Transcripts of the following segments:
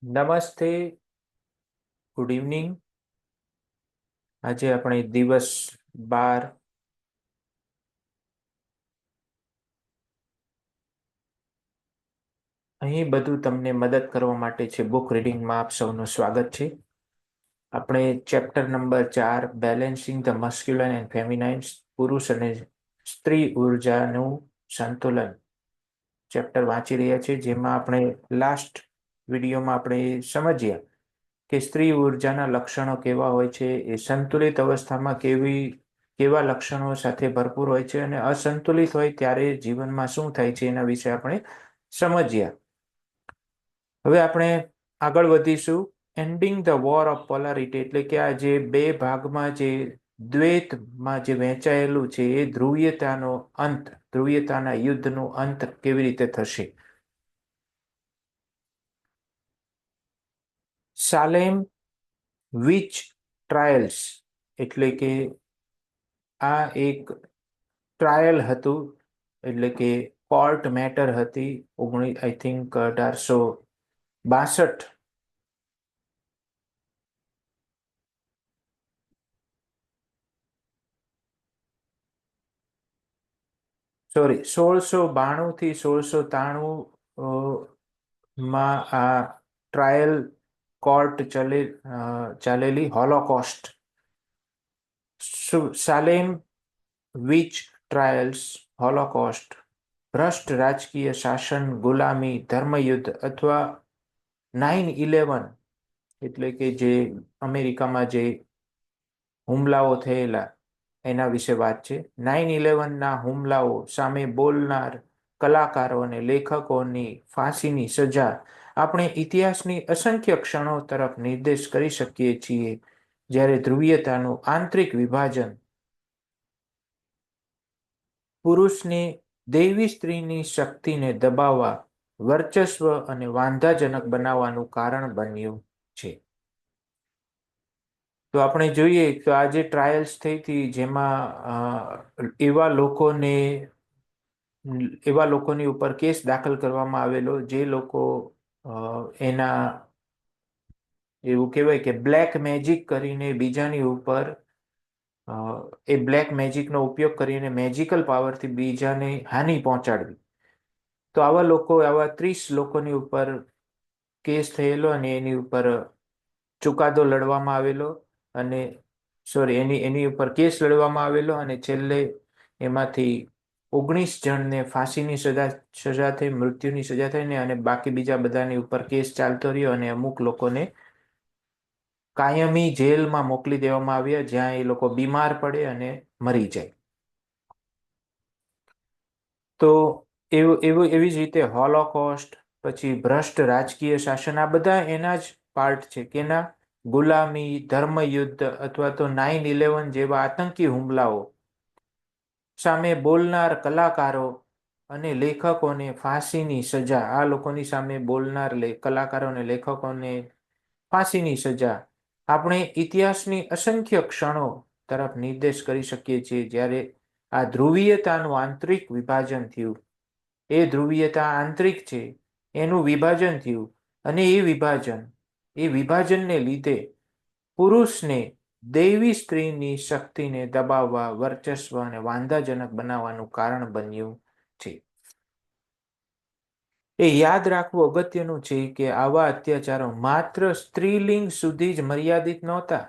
નમસ્તે, good evening. આજે આપણે દિવસ 12 અહીં બધું તમને મદદ કરવા માટે છે. બુક રીડિંગમાં આપ સૌનું સ્વાગત છે. આપણે chapter number 4 balancing the masculine and feminine, પુરુષ અને સ્ત્રી ઉર્જાનું સંતુલન ચેપ્ટર વાંચી રહ્યા છે, જેમાં આપણે લાસ્ટ વિડીયોમાં આપણે સમજ્યા કે સ્ત્રી ઉર્જાના લક્ષણો કેવા હોય છે, એ સંતુલિત અવસ્થામાં કેવા લક્ષણો સાથે ભરપૂર હોય છે અને અસંતુલિત હોય ત્યારે જીવનમાં શું થાય છે એના વિશે આપણે સમજ્યા. હવે આપણે આગળ વધીશું. Ending the war of polarity, એટલે કે આ જે બે ભાગમાં જે દ્વૈતમાં જે વહેંચાયેલું છે એ ધ્રુવીયતાનો અંત, ધ્રુવીયતાના યુદ્ધનું અંત કેવી રીતે થશે. સાલેમ વિચ ટ્રાયલ્સ, એટલે કે આ એક ટ્રાયલ હતું, એટલે કે કોર્ટ મેટર હતી. આઈ થિંક 1862 સોરી 1692 થી 1693 માં આ ટ્રાયલ કોર્ટ ચાલેલી Holocaust. Salem which trials, Holocaust, ભ્રષ્ટ રાજકીય શાસન, ગુલામી, ધર્મયુદ્ધ અથવા 9/11, એટલે કે જે અમેરિકામાં જે હુમલાઓ થયેલા એના વિશે વાત છે. 9/11ના હુમલાઓ સામે બોલનાર કલાકારો અને લેખકોની ફાંસીની સજા આપણે ઇતિહાસની અસંખ્ય ક્ષણો તરફ નિર્દેશ કરી શકીએ છીએ, જ્યારે ધ્રુવીયતાનું આંતરિક વિભાજન પુરુષને દૈવી સ્ત્રીની શક્તિને દબાવવા, વર્ચસ્વ અને વાંધાજનક બનાવવાનું કારણ બન્યું છે. તો આપણે જોઈએ તો આ જે ટ્રાયલ્સ થઈ હતી, જેમાં એવા લોકોની ઉપર કેસ દાખલ કરવામાં આવેલો જે લોકો એના એવું કહેવાય કે બ્લેક મેજિક કરીને બીજાની ઉપર એ બ્લેક મેજિકનો ઉપયોગ કરીને મેજિકલ પાવરથી બીજાને હાનિ પહોંચાડવી. તો આવા 30 લોકોની ઉપર કેસ થયેલો અને એની ઉપર ચુકાદો લડવામાં આવેલો અને એની ઉપર કેસ લડવામાં આવેલો અને છેલ્લે એમાંથી 19 જણને ફાંસીની સજા થઈ, મૃત્યુની સજા થઈ, અને બાકી બીજા બધાની ઉપર કેસ ચાલતો રહ્યો અને અમુક લોકોને કાયમી જેલમાં મોકલી દેવામાં આવ્યા, જ્યાં એ લોકો બીમાર પડે અને મરી જાય. તો એવી જ રીતે હોલોકોસ્ટ, પછી ભ્રષ્ટ રાજકીય શાસન, આ બધા એના જ પાર્ટ છે. કેના? ગુલામી, ધર્મયુદ્ધ અથવા તો 9/11 જેવા આતંકી હુમલાઓ સામે બોલનાર કલાકારો અને લેખકોને ફાંસીની સજા, આ લોકોની સામે બોલનાર કલાકારો અને લેખકોને ફાંસીની સજા આપણે ઇતિહાસની અસંખ્ય ક્ષણો તરફ નિર્દેશ કરી શકીએ છીએ, જ્યારે આ ધ્રુવીયતાનું આંતરિક વિભાજન થયું. એ ધ્રુવીયતા આંતરિક છે, એનું વિભાજન થયું અને એ વિભાજનને લીધે પુરુષને દૈવી સ્ત્રીની શક્તિને દબાવવા, વર્ચસ્વ અને વાંધાજનક બનાવવાનું કારણ બન્યું છે. એ યાદ રાખવું અગત્યનું છે કે આવા અત્યાચારો માત્ર સ્ત્રીલિંગ સુધી જ મર્યાદિત નહોતા,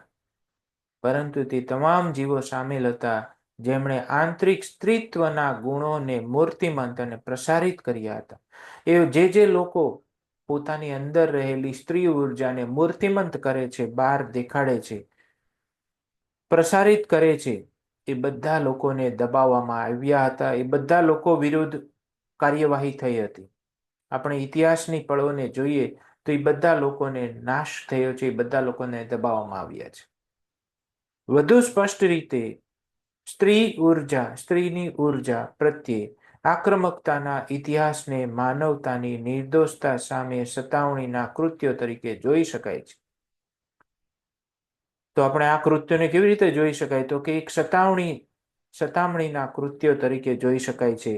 પરંતુ તે તમામ જીવો સામેલ હતા જેમણે આંતરિક સ્ત્રીત્વના ગુણોને મૂર્તિમંત અને પ્રસારિત કર્યા હતા. એ જે લોકો પોતાની અંદર રહેલી સ્ત્રી ઉર્જાને મૂર્તિમંત કરે છે, બહાર દેખાડે છે, પ્રસારિત કરે છે, એ બધા લોકોને દબાવવામાં આવ્યા હતા. એ બધા લોકો વિરુદ્ધ કાર્યવાહી થઈ હતી. આપણે ઇતિહાસની પળોને જોઈએ તો એ બધા લોકોને નાશ થયો છે, એ બધા લોકોને દબાવવામાં આવ્યા છે. વધુ સ્પષ્ટ રીતે સ્ત્રીની ઉર્જા પ્રત્યે આક્રમકતાના ઇતિહાસને માનવતાની નિર્દોષતા સામે સતાવણીના કૃત્યો તરીકે જોઈ શકાય છે. તો આપણે આ કૃત્યોને કેવી રીતે જોઈ શકાય? તો કે એક સતામણીના કૃત્યો તરીકે જોઈ શકાય છે.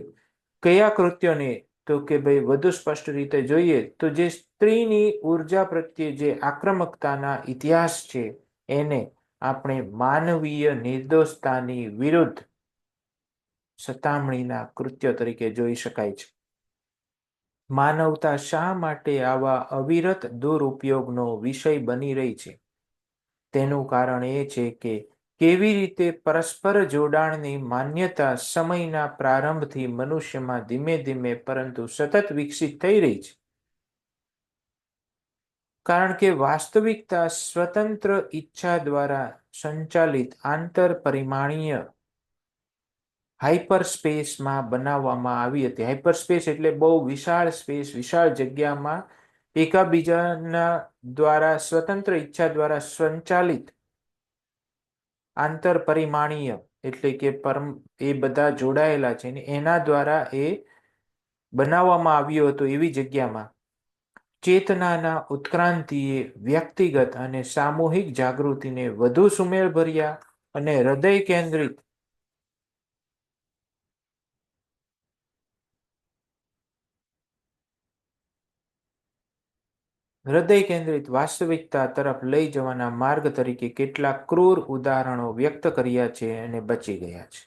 કયા કૃત્યોને? તો તો કે ભાઈ વધુ સ્પષ્ટ રીતે જોઈએ તો જે સ્ત્રીની ઉર્જા પ્રત્યે જે આક્રમકતાના ઇતિહાસ છે એને આપણે માનવીય નિર્દોષતાની વિરુદ્ધ સતામણીના કૃત્ય તરીકે જોઈ શકાય છે. માનવતા શા માટે આવા અવિરત દુરુપયોગનો વિષય બની રહી છે? તેનું કારણ એ છે કે કેવી રીતે પરસ્પર જોડાણની માન્યતા સમયના પ્રારંભથી મનુષ્યમાં ધીમે ધીમે પરંતુ સતત વિકસિત થઈ રહી છે. કારણ કે વાસ્તવિકતા સ્વતંત્ર ઈચ્છા દ્વારા સંચાલિત આંતરપરિમાણીય હાઇપર સ્પેસમાં બનાવવામાં આવી હતી. હાઇપર સ્પેસ એટલે બહુ વિશાળ સ્પેસ, વિશાળ જગ્યામાં એકાબીજાના દ્વારા સ્વતંત્ર ઈચ્છા દ્વારા સંચાલિત આંતરપરિમાણીય એટલે કે એ બધા જોડાયેલા છે ને એના દ્વારા એ બનાવવામાં આવ્યું હતું. એવી જગ્યામાં ચેતનાના ઉત્ક્રાંતિએ વ્યક્તિગત અને સામૂહિક જાગૃતિને વધુ સુમેળભર્યા અને હૃદય કેન્દ્રિત વાસ્તવિકતા તરફ લઈ જવાના માર્ગ તરીકે કેટલાક ક્રૂર ઉદાહરણો વ્યક્ત કર્યા છે અને બચી ગયા છે.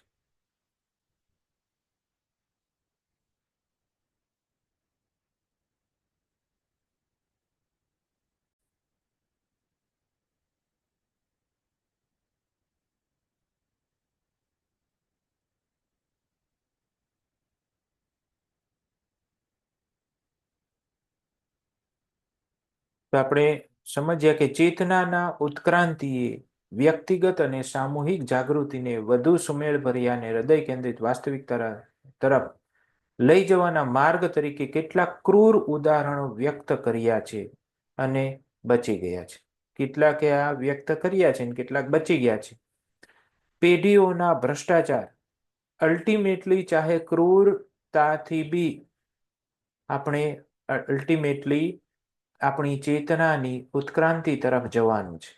તો આપણે સમજ્યા કે ચેતનાના ઉત્ક્રાંતિએ વ્યક્તિગત અને સામૂહિક જાગૃતિને વધુ સુમેળભર્યા અને હૃદય કેન્દ્રિત વાસ્તવિકતા તરફ લઈ જવાના માર્ગ તરીકે કેટલાક ક્રૂર ઉદાહરણો વ્યક્ત કર્યા છે અને બચી ગયા છે. કેટલાકે આ વ્યક્ત કર્યા છે અને કેટલાક બચી ગયા છે. પેઢીઓના ભ્રષ્ટાચાર અલ્ટિમેટલી ચાહે ક્રૂરતાથી બી આપણે અલ્ટિમેટલી આપણી ચેતનાની ઉત્ક્રાંતિ તરફ જવાનું છે.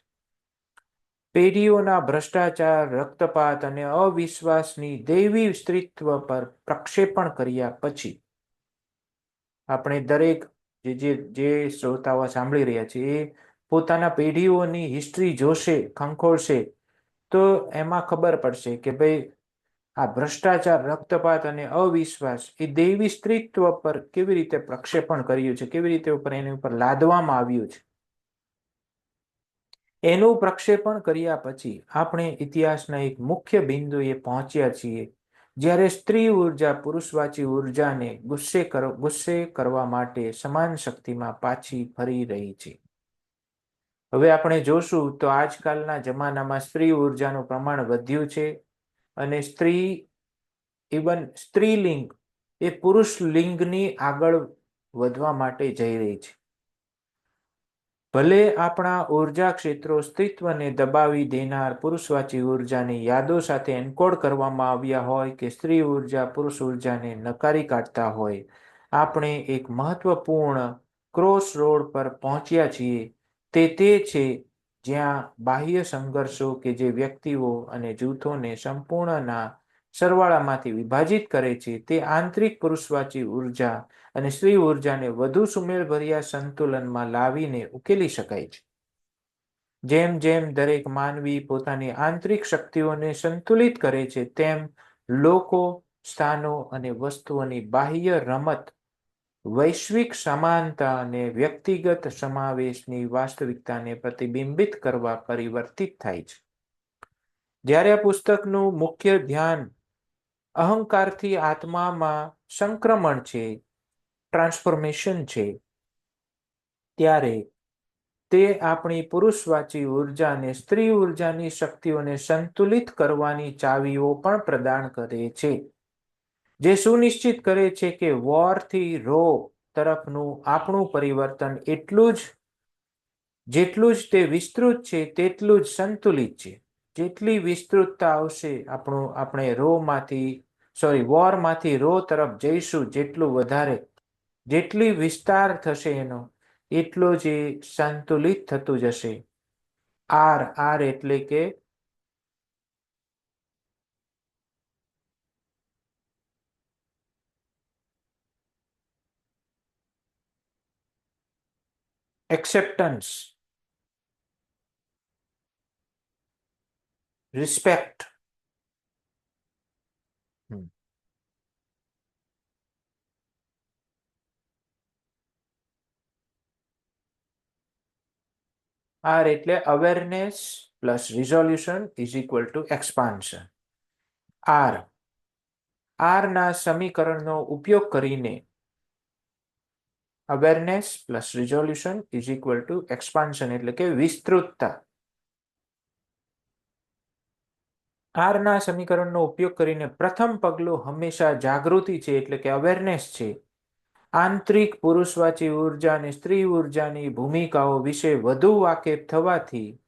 પેઢીઓના ભ્રષ્ટાચાર, રક્તપાત અને અવિશ્વાસની દૈવી સ્ત્રીત્વ પર પ્રક્ષેપણ કર્યા પછી આપણે દરેક જે શ્રોતાઓ સાંભળી રહ્યા છે એ પોતાના પેઢીઓની હિસ્ટ્રી જોશે, ખંખોળશે તો એમાં ખબર પડશે કે ભાઈ આ ભ્રષ્ટાચાર, રક્તપાત અને અવિશ્વાસ એ દૈવી સ્ત્રીત્વ પર કેવી રીતે પ્રક્ષેપણ કર્યું છે, કેવી રીતે એની ઉપર લાદવામાં આવ્યું છે. એનું પ્રક્ષેપણ કર્યા પછી આપણે ઇતિહાસના એક મુખ્ય બિંદુએ પહોંચ્યા છીએ જ્યારે સ્ત્રી ઉર્જા પુરુષવાચી ઉર્જાને ગુસ્સે કરવા માટે સમાન શક્તિમાં પાછી ફરી રહી છે. હવે આપણે જોશું તો આજકાલના જમાનામાં સ્ત્રી ઉર્જાનું પ્રમાણ વધ્યું છે અને સ્ત્રીલિંગ એ પુરુષ લિંગની આગળ વધવા માટે જઈ રહી છે. ભલે આપણા ઉર્જા ક્ષેત્રો સ્ત્રીત્વને દબાવી દેનાર પુરુષવાચી ઉર્જાની યાદો સાથે એન્કોડ કરવામાં આવ્યા હોય કે સ્ત્રી ઉર્જા પુરુષ ઉર્જાને નકારી કાઢતા હોય, આપણે એક મહત્વપૂર્ણ ક્રોસ રોડ પર પહોંચ્યા છીએ. તે છે જ્યાં બાહ્ય સંઘર્ષો કે જે વ્યક્તિઓ અને જૂથોને સંપૂર્ણના સરવાળામાંથી વિભાજિત કરે છે તે આંતરિક પુરુષવાચી ઉર્જા અને સ્ત્રી ઉર્જાને વધુ સુમેળભર્યા સંતુલનમાં લાવીને ઉકેલી શકાય છે. જેમ જેમ દરેક માનવી પોતાની આંતરિક શક્તિઓને સંતુલિત કરે છે તેમ લોકો, સ્થાનો અને વસ્તુઓની બાહ્ય રમત વૈશ્વિક સમાનતા અને વ્યક્તિગત સમાવેશની વાસ્તવિકતાને પ્રતિબિંબિત કરવા પરિવર્તિત થાય છે. જ્યારે આ પુસ્તકનું મુખ્ય ધ્યાન અહંકારથી આત્મામાં સંક્રમણ છે, ટ્રાન્સફોર્મેશન છે, ત્યારે તે આપણી પુરુષવાચી ઉર્જા અને સ્ત્રી ઉર્જાની શક્તિઓને સંતુલિત કરવાની ચાવીઓ પણ પ્રદાન કરે છે, જે સુનિશ્ચિત કરે છે કે વોરથી રો તરફનું આપણું પરિવર્તન જેટલું જ તે વિસ્તૃત છે તેટલું જ સંતુલિત છે. જેટલી વિસ્તૃતતા આવશે આપણે વોરમાંથી રો તરફ જઈશું, જેટલું વધારે જેટલી વિસ્તાર થશે એનો એટલો જ સંતુલિત થતું જશે. આર એટલે કે એક્સેપ્ટન્સ, રિસ્પેક્ટ. આર એટલે awareness plus resolution is equal to expansion. R ના સમીકરણનો ઉપયોગ કરીને awareness plus resolution is equal to expansion એટલે કે વિસ્તૃતતા. આર ના સમીકરણનો ઉપયોગ કરીને પ્રથમ પગલું હંમેશા જાગૃતિ છે એટલે કે અવેરનેસ છે. આંતરિક પુરુષવાચી ઉર્જા અને સ્ત્રી ઉર્જાની ભૂમિકાઓ વિશે વધુ વાકેફ થવાથી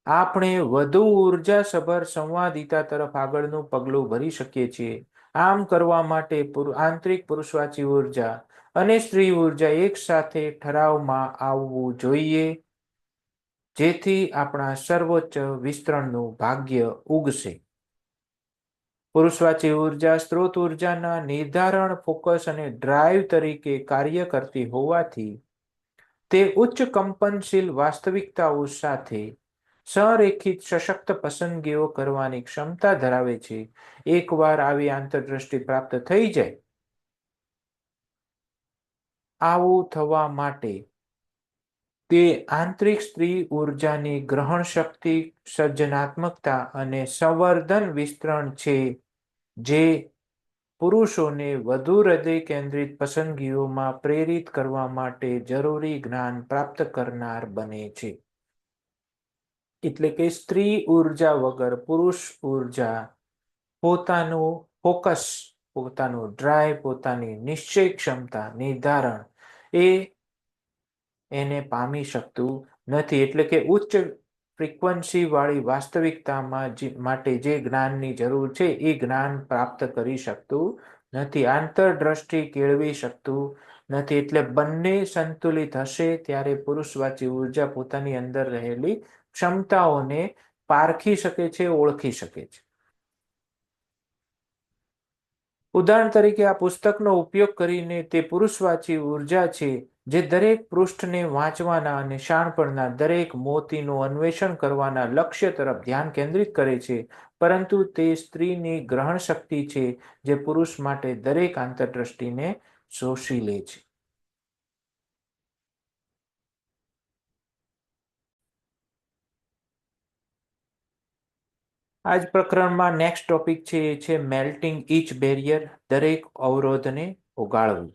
આપણે વધુ ઉર્જાસભર સંવાદિતા તરફ આગળનું પગલું ભરી શકીએ છીએ. આમ કરવા માટે આંતરિક પુરુષવાચી ઉર્જા અને સ્ત્રી ઉર્જા એક સાથે ઠરાવમાં આવવું જોઈએ, જેથી આપણા સર્વોચ્ચ વિસ્તરણનું ભાગ્ય ઉગશે. પુરુષવાચી ઉર્જા સ્ત્રોત ઉર્જાના નિર્ધારણ, ફોકસ અને ડ્રાઈવ તરીકે કાર્ય કરતી હોવાથી તે ઉચ્ચ કંપનશીલ વાસ્તવિકતાઓ સાથે સંરેખિત સશક્ત પસંદગીઓ કરવાની ક્ષમતા ધરાવે છે. એકવાર આવી આંતરદ્રષ્ટિ પ્રાપ્ત થઈ જાય, આવું થવા માટે તે આંતરિક સ્ત્રી ઉર્જાની ગ્રહણ શક્તિ, સર્જનાત્મકતા અને સંવર્ધન વિસ્તરણ છે, જે પુરુષોને વધુ હૃદય કેન્દ્રિત પસંદગીઓમાં પ્રેરિત કરવા માટે જરૂરી જ્ઞાન પ્રાપ્ત કરનાર બને છે. એટલે કે સ્ત્રી ઉર્જા વગર પુરુષ ઉર્જા પોતાનું ફોકસ, પોતાનું ડ્રાઈવ, પોતાની નિશ્ચય ક્ષમતા, નિર્ધારણ એને પામી શકતું નથી. એટલે કે ઉચ્ચ ફ્રીક્વન્સી વાળી વાસ્તવિકતામાં માટે જે જ્ઞાનની જરૂર છે એ જ્ઞાન પ્રાપ્ત કરી શકતું નથી, આંતરદ્રષ્ટિ કેળવી શકતું નથી. એટલે બંને સંતુલિત હશે ત્યારે પુરુષવાચી ઉર્જા પોતાની અંદર રહેલી ક્ષમતાઓને પારખી શકે છે, ઓળખી શકે છે. ઉદાહરણ તરીકે આ પુસ્તકનો ઉપયોગ કરીને તે પુરુષવાચી ઉર્જા છે જે દરેક પૃષ્ઠને વાંચવાના અને શાણપણના દરેક મોતીનું અન્વેષણ કરવાના લક્ષ્ય તરફ ધ્યાન કેન્દ્રિત કરે છે, પરંતુ તે સ્ત્રીની ગ્રહણ શક્તિ છે જે પુરુષ માટે દરેક આંતરદ્રષ્ટિને શોષી લે છે. આજ પ્રકરણમાં નેક્સ્ટ ટોપિક છે એ છે મેલ્ટિંગ ઈચ બેરિયર, દરેક અવરોધને ઓગાળવું.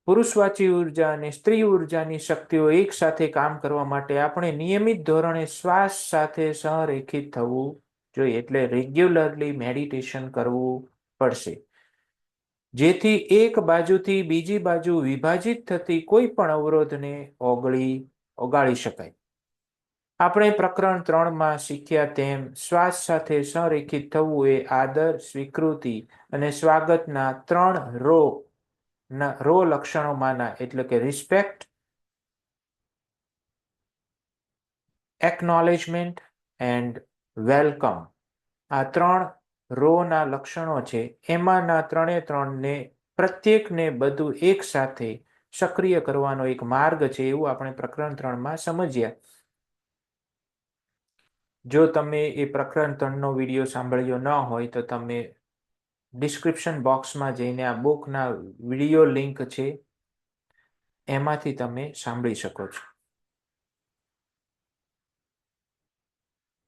પુરુષવાચી ઉર્જા અને સ્ત્રી ઉર્જાની શક્તિઓ એક સાથે કામ કરવા માટે આપણે નિયમિત ધોરણે શ્વાસ સાથે સંરેખિત થવું જોઈએ, એટલે રેગ્યુલરલી મેડિટેશન કરવું પડશે, જેથી એક બાજુથી બીજી બાજુ વિભાજિત થતી કોઈ પણ અવરોધને ઓગાળી શકાય. આપણે પ્રકરણ 3માં શીખ્યા તેમ શ્વાસ સાથે સંરેખિત થવું એ આદર, સ્વીકૃતિ અને સ્વાગતના 3 રો લક્ષણોમાંના એટલે કે રિસ્પેક્ટ, એકનોલેજમેન્ટ એન્ડ વેલકમ, આ 3 રોના લક્ષણો છે. એમાંના 3 પ્રત્યેકને બધું એક સાથે સક્રિય કરવાનો એક માર્ગ છે, એવું આપણે પ્રકરણ 3માં સમજ્યા. જો તમે એ પ્રકરણ 3નો વિડીયો સાંભળ્યો ન હોય તો તમે ડિસ્ક્રિપ્શન બોક્સમાં જઈને આ બુકના વિડીયો લિંક છે એમાંથી તમે સાંભળી શકો છો.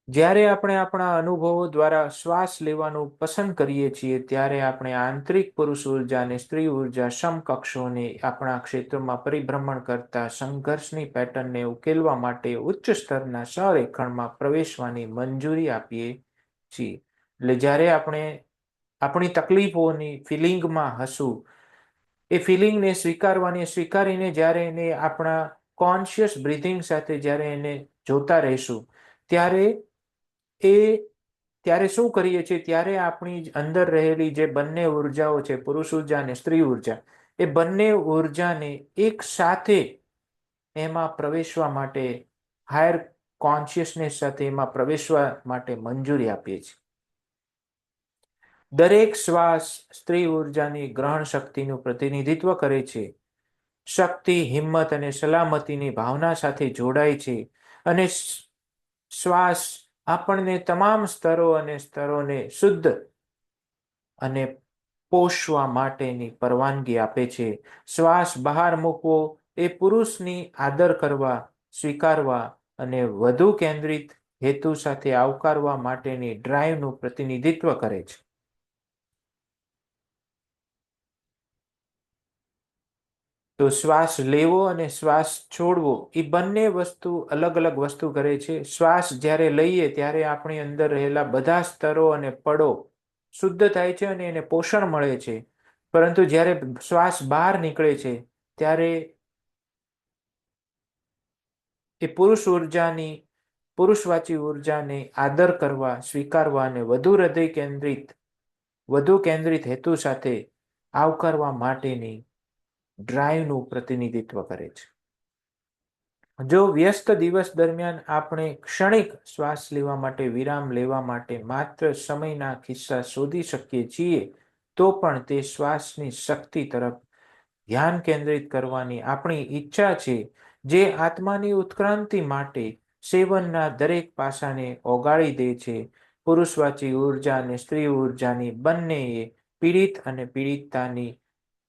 જ્યારે આપણે આપણા અનુભવો દ્વારા શ્વાસ લેવાનું પસંદ કરીએ છીએ ત્યારે આપણે આંતરિક પુરુષ ઉર્જા અને સ્ત્રી ઉર્જા સમકક્ષોને આપણા ક્ષેત્રમાં પરિભ્રમણ કરતા સંઘર્ષની પેટર્નને ઉકેલવા માટે ઉચ્ચ સ્તરના સંરેખણમાં પ્રવેશવાની મંજૂરી આપીએ છીએ. એટલે જ્યારે આપણે આપણી તકલીફોની ફિલિંગમાં હશું, એ ફિલિંગને સ્વીકારીને જ્યારે એને આપણા કોન્શિયસ બ્રીથિંગ સાથે જ્યારે એને જોતા રહીશું, ત્યારે શું કરીએ છીએ, ત્યારે આપણી અંદર રહેલી જે બંને ઉર્જાઓ છે, પુરુષ ઉર્જા અને સ્ત્રી ઉર્જા, એ બંને ઉર્જાને એક સાથે એમાં પ્રવેશવા માટે, હાયર કોન્શિયસનેસ સાથે એમાં પ્રવેશવા માટે મંજૂરી આપીએ છીએ. દરેક શ્વાસ સ્ત્રી ઉર્જાની ગ્રહણ શક્તિનું પ્રતિનિધિત્વ કરે છે. શક્તિ, હિંમત અને સલામતીની ભાવના સાથે જોડાય છે. અને શ્વાસ આપણને તમામ સ્તરો અને સ્તરોને શુદ્ધ અને પોષવા માટેની પરવાનગી આપે છે. શ્વાસ બહાર મૂકવો એ પુરુષની આદર કરવા, સ્વીકારવા અને વધુ કેન્દ્રિત હેતુ સાથે આવકારવા માટેની ડ્રાઈવનું પ્રતિનિધિત્વ કરે છે. તો શ્વાસ લેવો અને શ્વાસ છોડવો એ બંને વસ્તુ અલગ અલગ વસ્તુ કરે છે. શ્વાસ જ્યારે લઈએ ત્યારે આપણી અંદર રહેલા બધા સ્તરો અને પળો શુદ્ધ થાય છે અને એને પોષણ મળે છે. પરંતુ જ્યારે શ્વાસ બહાર નીકળે છે ત્યારે એ પુરુષવાચી ઉર્જાને આદર કરવા, સ્વીકારવા અને વધુ કેન્દ્રિત હેતુ સાથે આવકારવા માટેની ડ્રાઈવનું પ્રતિનિધિત્વ કરે છે. જો વ્યસ્ત દિવસ દરમિયાન આપણે ક્ષણિક શ્વાસ લેવા માટે વિરામ લેવા માટે માત્ર સમયના ખિસ્સા શોધી શકીએ છીએ, તો પણ તે શ્વાસની શક્તિ તરફ ધ્યાન કેન્દ્રિત કરવાની આપણી ઈચ્છા છે, જે આત્માની ઉત્ક્રાંતિ માટે સેવનના દરેક પાસાને ઓગાળી દે છે. પુરુષવાચી ઉર્જા અને સ્ત્રી ઉર્જાની બંનેએ પીડિત અને પીડિતતાની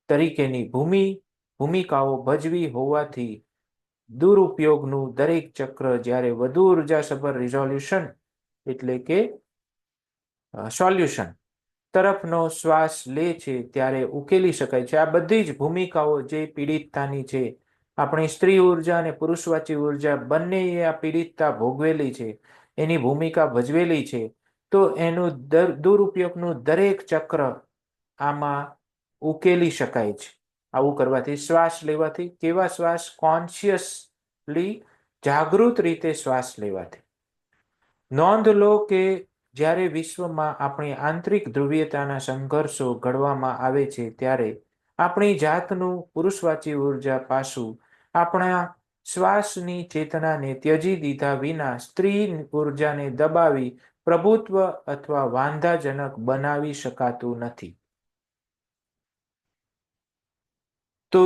તરીકેની ભૂમિકાઓ ભજવી હોવાથી દુરુપયોગનું દરેક ચક્ર જ્યારે વધુ ઉર્જાસભર રિઝોલ્યુશન એટલે કે સોલ્યુશન તરફનો શ્વાસ લે છે ત્યારે ઉકેલી શકાય છે. આ બધી જ ભૂમિકાઓ જે પીડિતતાની છે, આપણી સ્ત્રી ઉર્જા અને પુરુષવાચી ઉર્જા બંનેએ આ પીડિતતા ભોગવેલી છે, એની ભૂમિકા ભજવેલી છે. તો એનું દુરુપયોગનું દરેક ચક્ર આમાં ઉકેલી શકાય છે. આવું કરવાથી, શ્વાસ લેવાથી. કેવા શ્વાસ? કોન્શિયસલી, જાગૃત રીતે શ્વાસ લેવાથી. નોંધ લો કે જ્યારે વિશ્વમાં આપણી આંતરિક ધ્રુવીયતાના સંઘર્ષો ઘડવામાં આવે છે ત્યારે આપણી જાતનું પુરુષવાચી ઉર્જા પાસું આપણા શ્વાસની ચેતનાને ત્યજી દીધા વિના સ્ત્રી ઉર્જાને દબાવી પ્રભુત્વ અથવા વાંધાજનક બનાવી શકાતું નથી. તો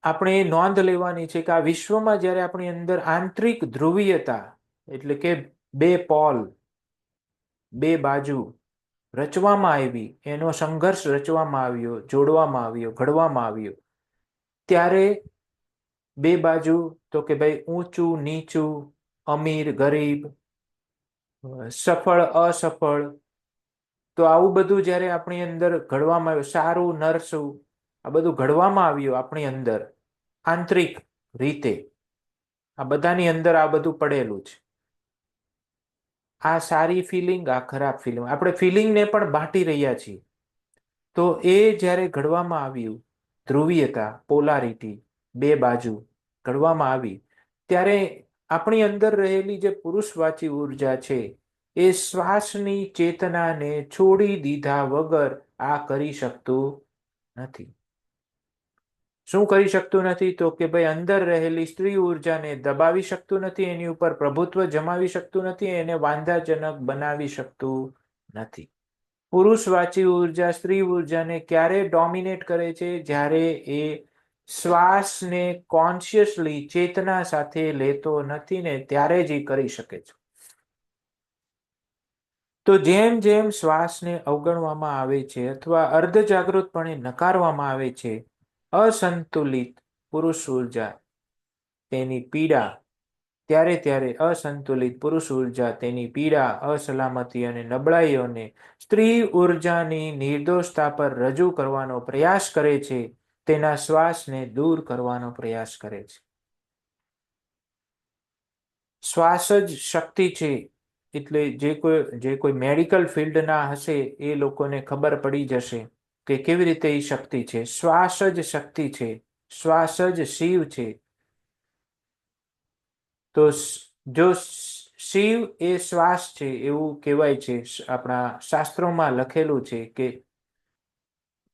આપણે નોંધ લેવાની છે કે આ વિશ્વમાં જ્યારે આપણી અંદર આંતરિક ધ્રુવીયતા એટલે કે બે પોલ, બે બાજુ રચવામાં આવી, એનો સંઘર્ષ રચવામાં આવ્યો, જોડવામાં આવ્યો, ઘડવામાં આવ્યો, ત્યારે બે બાજુ તો કે ભાઈ ઊંચું નીચું, અમીર ગરીબ, સફળ અસફળ, તો આવું બધું જ્યારે આપણી અંદર ઘડવામાં આવ્યું, સારું નરસું, આ બધું ઘડવામાં આવ્યું આપણી અંદર આંતરિક રીતે. આ બધાની અંદર આ બધું પડેલું છે. આ સારી ફિલિંગ, આ ખરાબ ફિલિંગ, આપણે ફિલિંગને પણ બાંટી રહ્યા છીએ. તો એ જ્યારે ઘડવામાં આવ્યું, ધ્રુવીયતા, પોલારિટી, બે બાજુ ઘડવામાં આવી, ત્યારે આપણી અંદર રહેલી જે પુરુષવાચી ઉર્જા છે એ શ્વાસની ચેતનાને છોડી દીધા વગર આ કરી શકતું નથી. શું કરી શકતું નથી? તો કે ભાઈ અંદર રહેલી સ્ત્રી ઉર્જાને દબાવી શકતું નથી, એની ઉપર પ્રભુત્વ જમાવી શકતું નથી, એને વાંધાજનક બનાવી શકતું નથી. પુરુષવાચી ઉર્જા સ્ત્રી ઉર્જાને ક્યારે ડોમિનેટ કરે છે? જ્યારે એ શ્વાસને કોન્શિયસલી ચેતના સાથે લેતો નથી ને ત્યારે જ એ કરી શકે છે. તો જેમ જેમ શ્વાસને અવગણવામાં આવે છે અથવા અર્ધજાગૃતપણે નકારવામાં આવે છે, અસંતુલિત પુરુષ ઉર્જા તેની પીડા ત્યારે અસંતુલિત પુરુષ ઉર્જા તેની પીડા, અસલામતી અને નબળાઈઓને સ્ત્રી ઉર્જાની નિર્દોષતા પર રજૂ કરવાનો પ્રયાસ કરે છે, તેના શ્વાસને દૂર કરવાનો પ્રયાસ કરે છે. શ્વાસ જ શક્તિ છે. એટલે જે કોઈ મેડિકલ ફિલ્ડના હશે એ લોકોને ખબર પડી જશે કે કેવી રીતે એ શક્તિ છે. શ્વાસ જ શક્તિ છે, શ્વાસ જ શિવ છે. તો જો શિવ એ શ્વાસ છે એવું કહેવાય છે, આપણા શાસ્ત્રોમાં લખેલું છે કે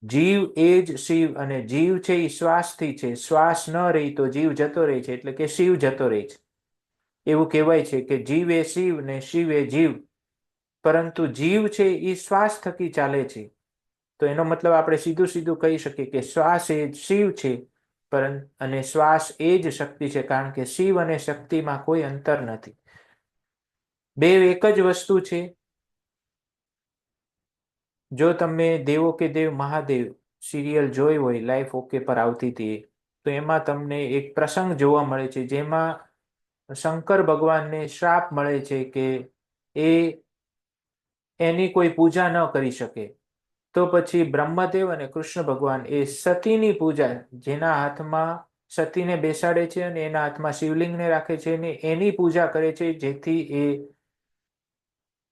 જીવ એ જ શિવ, અને જીવ છે એ શ્વાસથી છે. શ્વાસ ન રહી તો જીવ જતો રહે છે, એટલે કે શિવ જતો રહે છે. એવું કહેવાય છે કે જીવ એ શિવ ને શિવ એ જીવ, પરંતુ જીવ છે એ શ્વાસ થકી ચાલે છે. તો એનો મતલબ આપણે સીધું કહી શકીએ કે શ્વાસ એ શિવ છે અને શ્વાસ એ જ શક્તિ છે, કારણ કે શિવ અને શક્તિમાં કોઈ અંતર નથી, બે એક જ વસ્તુ છે. જો તમે દેવો કે દેવ મહાદેવ સિરિયલ જોઈ હોય, લાઈફ ઓકે પર આવતી હતી, તો એમાં તમને એક પ્રસંગ જોવા મળે છે જેમાં શંકર ભગવાનને શ્રાપ મળે છે કે એની કોઈ પૂજા ન કરી શકે. તો પછી બ્રહ્મદેવ અને કૃષ્ણ ભગવાન એ સતીની પૂજા, જેના હાથમાં સતીને બેસાડે છે અને એના હાથમાં શિવલિંગને રાખે છે અને એની પૂજા કરે છે, જેથી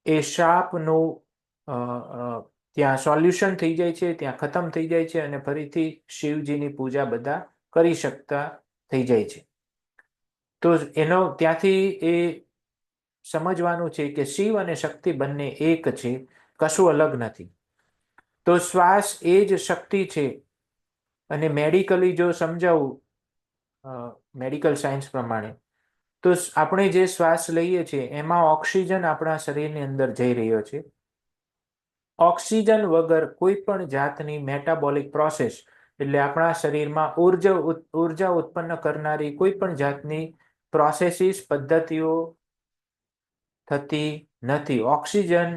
એ શાપનું ત્યાં સોલ્યુશન થઈ જાય છે, ત્યાં ખતમ થઈ જાય છે અને ફરીથી શિવજીની પૂજા બધા કરી શકતા થઈ જાય છે. તો એનો ત્યાંથી એ સમજવાનું છે કે શિવ અને શક્તિ બંને એક છે, કશું અલગ નથી. તો શ્વાસ એ જ શક્તિ છે. અને મેડિકલી જો સમજાવું, મેડિકલ સાયન્સ પ્રમાણે, તો આપણે જે શ્વાસ લઈએ છીએ એમાં ઓક્સિજન આપણા શરીરની અંદર જઈ રહ્યો છે. ઓક્સિજન વગર કોઈ પણ જાતની મેટાબોલિક પ્રોસેસ, એટલે આપણા શરીરમાં ઉર્જા ઉત્પન્ન કરનારી કોઈ પણ જાતની પ્રોસેસીસ પદ્ધતિઓ થતી નથી. ઓક્સિજન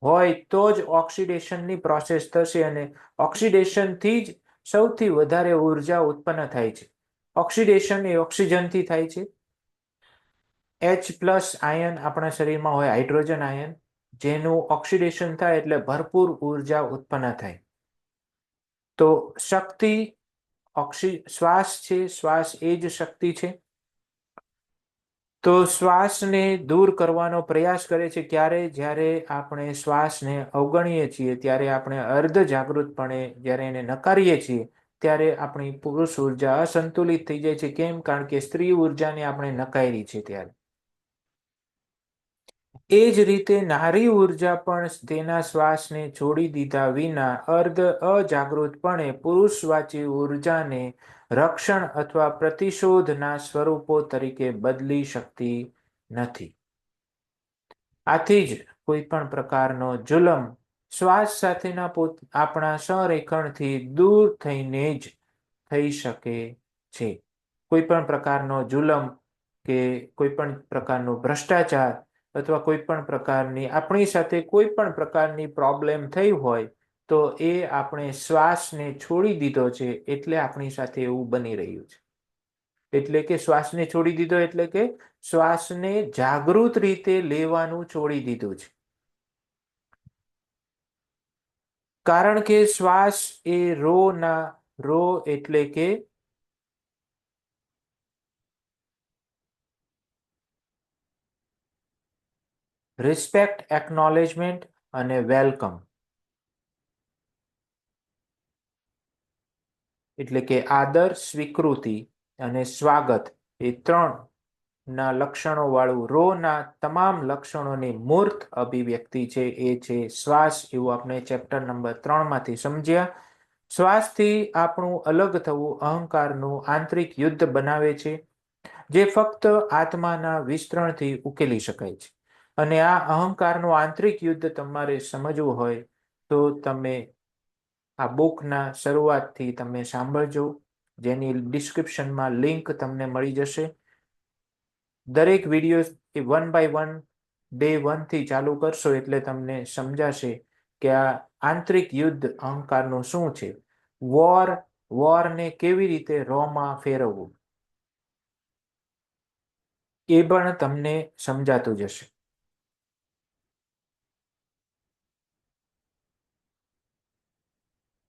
હોય તો જ ઓક્સિડેશનની પ્રોસેસ થશે અને ઓક્સિડેશનથી જ સૌથી વધારે ઉર્જા ઉત્પન્ન થાય છે. ઓક્સિડેશન એ ઓક્સિજનથી થાય છે. H+ આયન આપણા શરીરમાં હોય, હાઇડ્રોજન આયન, જેનું ઓક્સિડેશન થાય એટલે ભરપૂર ઉર્જા ઉત્પન્ન થાય. તો શક્તિ શ્વાસ છે, શ્વાસ એ જ શક્તિ છે. તો શ્વાસને દૂર કરવાનો પ્રયાસ કરે છે ક્યારે? જ્યારે આપણે શ્વાસને અવગણીએ છીએ, ત્યારે આપણે અર્ધ જાગૃતપણે જ્યારે એને નકારીએ છીએ, ત્યારે આપણી પુરુષ ઉર્જા અસંતુલિત થઈ જાય છે. કેમ? કારણ કે સ્ત્રી ઉર્જાને આપણે નકારી છે ત્યારે. એ જ રીતે નારી ઉર્જા પણ તેના શ્વાસને છોડી દીધા વિના અર્ધ અજાગૃતપણે પુરુષવાચી ઉર્જાને રક્ષણ અથવા પ્રતિશોધના સ્વરૂપો તરીકે બદલી શકતી નથી. આથી જ કોઈ પણ પ્રકારનો જુલમ શ્વાસ સાથેના આપણા સંરેખણથી દૂર થઈને જ થઈ શકે છે. કોઈ પણ પ્રકારનો જુલમ કે કોઈ પણ પ્રકારનો ભ્રષ્ટાચાર અથવા કોઈ પણ પ્રકારની આપણી સાથે કોઈ પણ પ્રકારની પ્રોબ્લેમ થઈ હોય, તો એ આપણે શ્વાસને છોડી દીધો છે એટલે આપણી સાથે એવું બની રહ્યું છે. એટલે કે શ્વાસને છોડી દીધો એટલે કે શ્વાસને જાગૃત રીતે લેવાનું છોડી દીધું છે. કારણ કે શ્વાસ એ રો એટલે કે રિસ્પેક્ટ, એકનોલેજમેન્ટ અને વેલકમ, એટલે કે આદર, સ્વીકૃતિ અને સ્વાગત, એ 3 ના લક્ષણો વાળું રો ના તમામ લક્ષણોની મૂર્ત અભિવ્યક્તિ છે એ છે શ્વાસ, એવું આપણે ચેપ્ટર નંબર 3 માંથી સમજ્યા. શ્વાસથી આપણું અલગ થવું અહંકારનું આંતરિક યુદ્ધ બનાવે છે, જે ફક્ત આત્માના વિસ્તરણથી ઉકેલી શકાય છે. અને આ અહંકારનું આંતરિક યુદ્ધ તમારે સમજવું હોય તો તમે આ બુકના શરૂઆતથી તમે સાંભળજો, જેની ડિસ્ક્રિપ્શનમાં લિંક તમને મળી જશે. દરેક વિડીયો 1 by 1 day 1 થી ચાલુ કરશો એટલે તમને સમજાશે કે આ આંતરિક યુદ્ધ અહંકારનું શું છે, વોરને કેવી રીતે રોમાં ફેરવવું, એ પણ તમને સમજાતું જશે.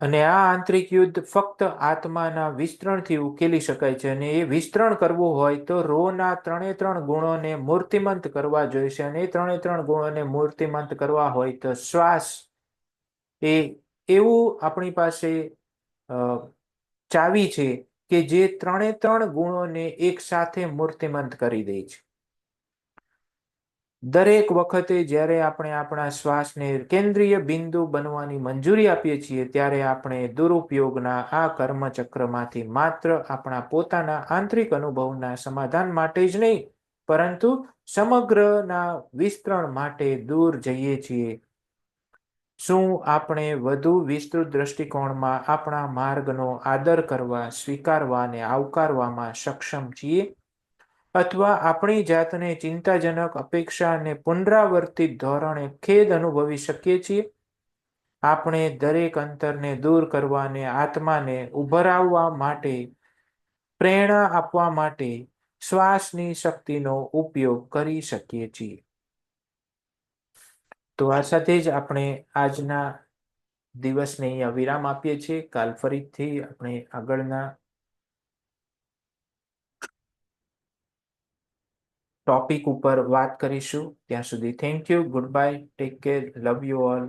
અને આ આંતરિક યુદ્ધ ફક્ત આત્માના વિસ્તરણથી ઉકેલી શકાય છે. અને એ વિસ્તરણ કરવું હોય તો રોના 3 ગુણોને મૂર્તિમંત કરવા જોઈશે. અને એ 3 ગુણોને મૂર્તિમંત કરવા હોય તો શ્વાસ એ એવું આપણી પાસે ચાવી છે કે જે 3 ગુણોને એક સાથે મૂર્તિમંત કરી દે છે. દરેક વખતે જ્યારે આપણે આપણા શ્વાસને કેન્દ્રીય બિંદુ બનવાની મંજૂરી આપીએ છીએ, ત્યારે આપણે દુરુપયોગના આ કર્મચક્રમાંથી માત્ર આપણા પોતાના આંતરિક અનુભવના સમાધાન માટે જ નહીં, પરંતુ સમગ્રના વિસ્તરણ માટે દૂર જઈએ છીએ. શું આપણે વધુ વિસ્તૃત દ્રષ્ટિકોણમાં આપણા માર્ગનો આદર કરવા, સ્વીકારવા અને આવકારવામાં સક્ષમ છીએ? અથવા આપણી જાતને ચિંતાજનક અપેક્ષા અને પુનરાવર્તિત ધોરણે ખેદ અનુભવી શકીએ છીએ? આપણે દરેક અંતરને દૂર કરવા અને આત્માને ઉભરાવવા માટે, પ્રેરણા આપવા માટે શ્વાસની શક્તિનો ઉપયોગ કરી શકીએ છીએ. તો આ સાથે જ આપણે આજના દિવસને અહીંયા વિરામ આપીએ છીએ. કાલ ફરીથી આપણે આગળના ટોપિક ઉપર વાત કરીશું. ત્યાં સુધી thank you, good bye, take care, love you all.